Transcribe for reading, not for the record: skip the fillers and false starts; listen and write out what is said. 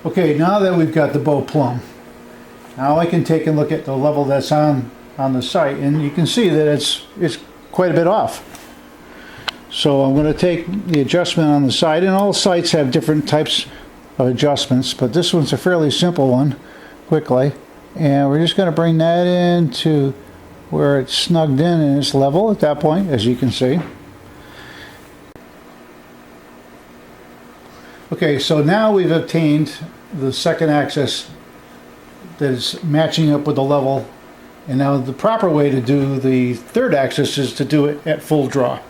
Okay, now that we've got the bow plumb, now I can take a look at the level that's on the sight, and you can see that it's quite a bit off. So I'm going to take the adjustment on the sight, and all sights have different types of adjustments, but this one's a fairly simple one, quickly. And we're just going to bring that into where it's snugged in and it's level at that point, as you can see. Okay, so now we've obtained the second axis that is matching up with the level, and now the proper way to do the third axis is to do it at full draw.